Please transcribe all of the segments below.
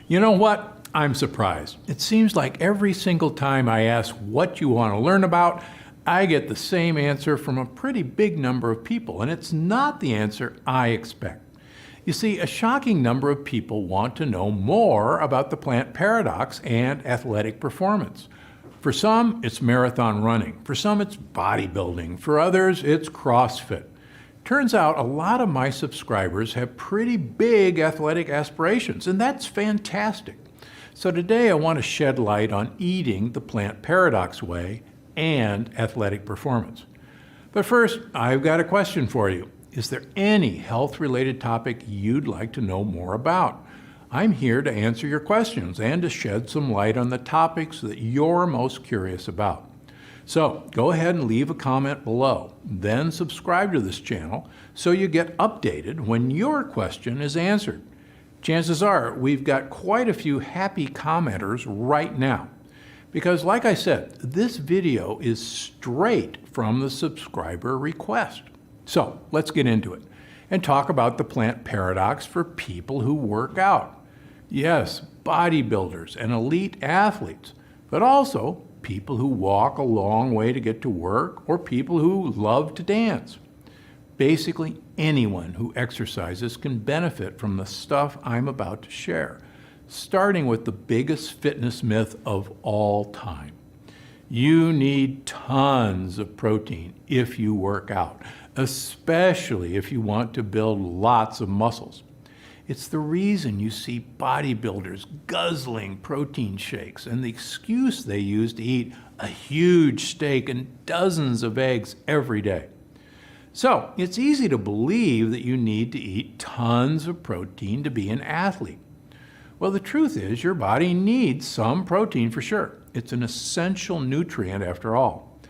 You know what? I'm surprised. It seems like every single time I ask what you want to learn about, I get the same answer from a pretty big number of people, and it's not the answer I expect. You see, a shocking number of people want to know more about the plant paradox and athletic performance. For some, it's marathon running. For some, it's bodybuilding. For others, it's CrossFit. Turns out a lot of my subscribers have pretty big athletic aspirations, and that's fantastic. So today I want to shed light on eating the plant paradox way and athletic performance. But first, I've got a question for you. Is there any health-related topic you'd like to know more about? I'm here to answer your questions and to shed some light on the topics that you're most curious about. So go ahead and leave a comment below, then subscribe to this channel so you get updated when your question is answered. Chances are we've got quite a few happy commenters right now. Because like I said, this video is straight from the subscriber request. So let's get into it and talk about the plant paradox for people who work out. Yes, bodybuilders and elite athletes, but also people who walk a long way to get to work or people who love to dance. Basically, anyone who exercises can benefit from the stuff I'm about to share, starting with the biggest fitness myth of all time. You need tons of protein if you work out, especially if you want to build lots of muscles. It's the reason you see bodybuilders guzzling protein shakes and the excuse they use to eat a huge steak and dozens of eggs every day. So it's easy to believe that you need to eat tons of protein to be an athlete. Well, the truth is your body needs some protein for sure. It's an essential nutrient after all.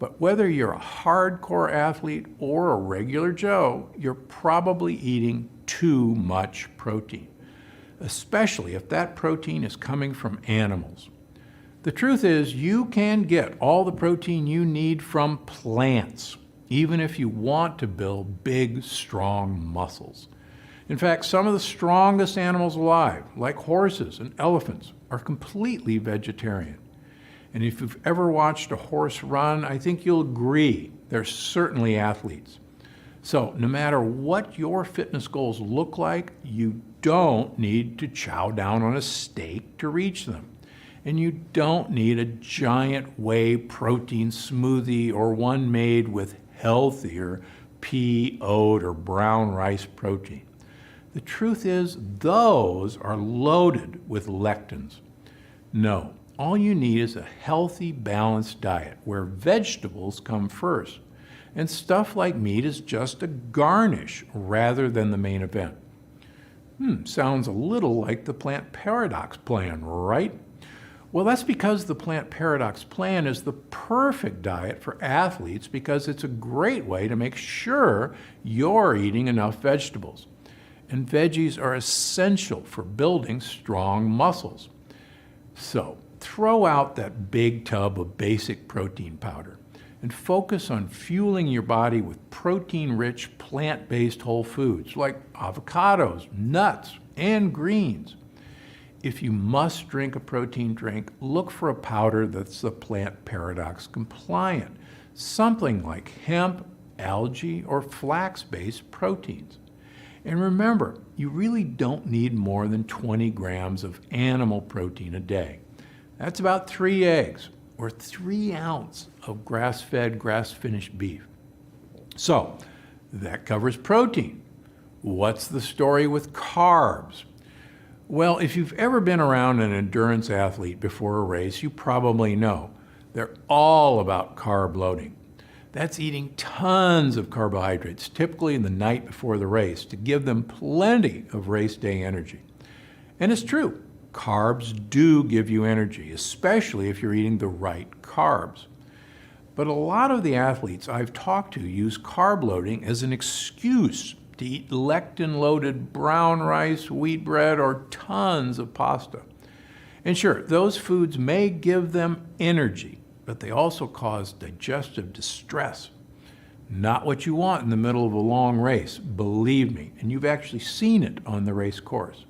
But whether you're a hardcore athlete or a regular Joe, you're probably eating too much protein, especially if that protein is coming from animals. The truth is you can get all the protein you need from plants, even if you want to build big, strong muscles. In fact, some of the strongest animals alive, like horses and elephants, are completely vegetarian. And if you've ever watched a horse run, I think you'll agree they're certainly athletes. So no matter what your fitness goals look like, you don't need to chow down on a steak to reach them. And you don't need a giant whey protein smoothie or one made with healthier pea, oat, or brown rice protein. The truth is, those are loaded with lectins. No, all you need is a healthy, balanced diet where vegetables come first, and stuff like meat is just a garnish rather than the main event. Sounds a little like the plant paradox plan, right? Well, that's because the plant paradox plan is the perfect diet for athletes because it's a great way to make sure you're eating enough vegetables. And veggies are essential for building strong muscles. So throw out that big tub of basic protein powder and focus on fueling your body with protein-rich plant-based whole foods like avocados, nuts, and greens. If you must drink a protein drink, look for a powder that's the plant paradox compliant, something like hemp, algae, or flax-based proteins. And remember, you really don't need more than 20 grams of animal protein a day. That's about 3 eggs or 3 ounces of grass-fed, grass-finished beef. So that covers protein. What's the story with carbs? Well, if you've ever been around an endurance athlete before a race, you probably know they're all about carb loading. That's eating tons of carbohydrates, typically in the night before the race, to give them plenty of race day energy. And it's true, carbs do give you energy, especially if you're eating the right carbs. But a lot of the athletes I've talked to use carb loading as an excuse to eat lectin-loaded brown rice, wheat bread, or tons of pasta. And sure, those foods may give them energy, but they also cause digestive distress. Not what you want in the middle of a long race, believe me, and you've actually seen it on the race course.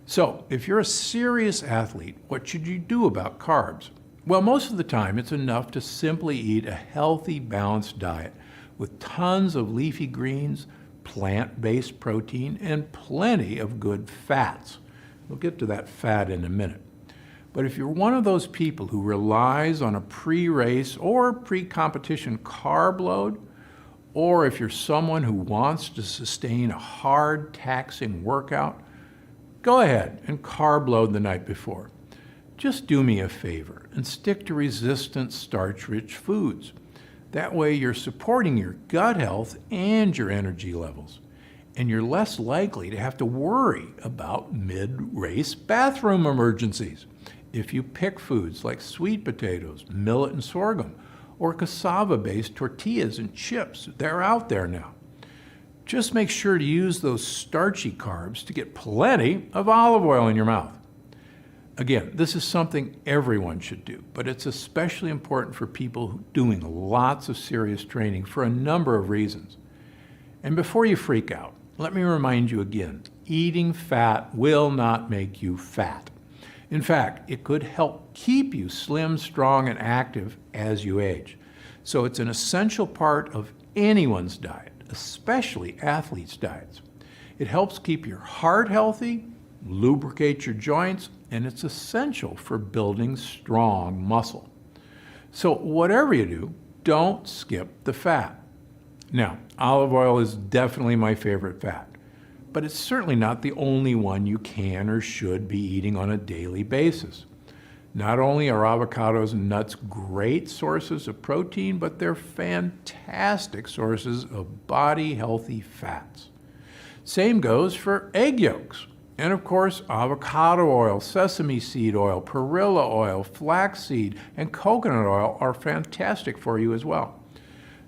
So, if you're a serious athlete, what should you do about carbs? Well, most of the time, it's enough to simply eat a healthy, balanced diet with tons of leafy greens, plant-based protein, and plenty of good fats. We'll get to that fat in a minute. But if you're one of those people who relies on a pre-race or pre-competition carb load, or if you're someone who wants to sustain a hard, taxing workout, go ahead and carb load the night before. Just do me a favor and stick to resistant starch-rich foods. That way you're supporting your gut health and your energy levels. And you're less likely to have to worry about mid-race bathroom emergencies if you pick foods like sweet potatoes, millet and sorghum, or cassava-based tortillas and chips. They're out there now. Just make sure to use those starchy carbs to get plenty of olive oil in your mouth. Again, this is something everyone should do, but it's especially important for people doing lots of serious training for a number of reasons. And before you freak out, let me remind you again, eating fat will not make you fat. In fact, it could help keep you slim, strong, and active as you age. So it's an essential part of anyone's diet, especially athletes' diets. It helps keep your heart healthy, lubricate your joints, and it's essential for building strong muscle. So whatever you do, don't skip the fat. Now, olive oil is definitely my favorite fat, but it's certainly not the only one you can or should be eating on a daily basis. Not only are avocados and nuts great sources of protein, but they're fantastic sources of body-healthy fats. Same goes for egg yolks. And of course, avocado oil, sesame seed oil, perilla oil, flaxseed, and coconut oil are fantastic for you as well.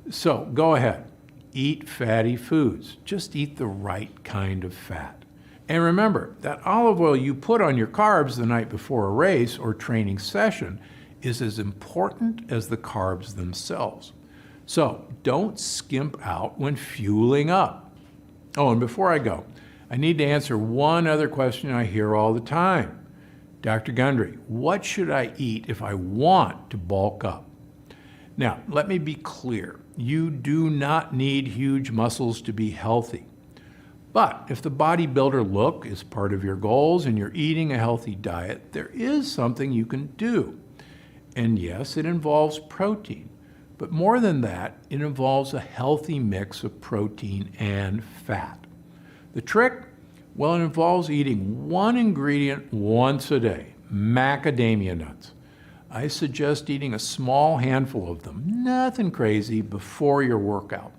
So go ahead, eat fatty foods. Just eat the right kind of fat. And remember, that olive oil you put on your carbs the night before a race or training session is as important as the carbs themselves. So don't skimp out when fueling up. Oh, and before I go, I need to answer one other question I hear all the time. Dr. Gundry, what should I eat if I want to bulk up? Now, let me be clear. You do not need huge muscles to be healthy. But if the bodybuilder look is part of your goals and you're eating a healthy diet, there is something you can do. And yes, it involves protein. But more than that, it involves a healthy mix of protein and fat. The trick? Well, it involves eating one ingredient once a day, macadamia nuts. I suggest eating a small handful of them, nothing crazy, before your workout.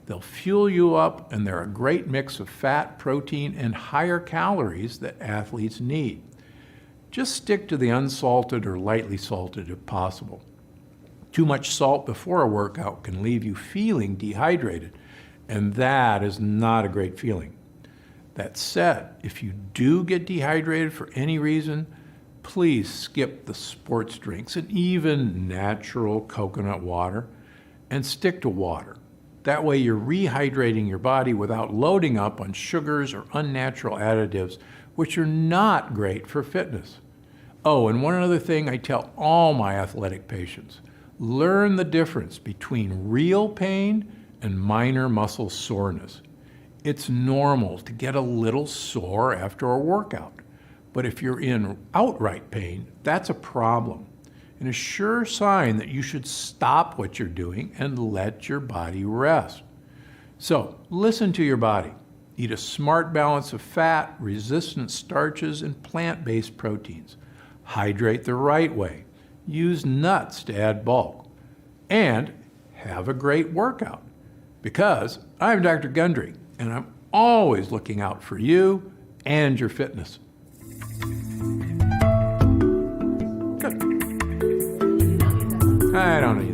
They'll fuel you up, and they're a great mix of fat, protein, and higher calories that athletes need. Just stick to the unsalted or lightly salted if possible. Too much salt before a workout can leave you feeling dehydrated, and that is not a great feeling. That said, if you do get dehydrated for any reason, please skip the sports drinks and even natural coconut water and stick to water. That way you're rehydrating your body without loading up on sugars or unnatural additives, which are not great for fitness. Oh, and one other thing I tell all my athletic patients, learn the difference between real pain and minor muscle soreness. It's normal to get a little sore after a workout, but if you're in outright pain, that's a problem and a sure sign that you should stop what you're doing and let your body rest. So listen to your body. Eat a smart balance of fat, resistant starches, and plant-based proteins. Hydrate the right way. Use nuts to add bulk. And have a great workout. Because I'm Dr. Gundry, and I'm always looking out for you and your fitness. Good. I don't know.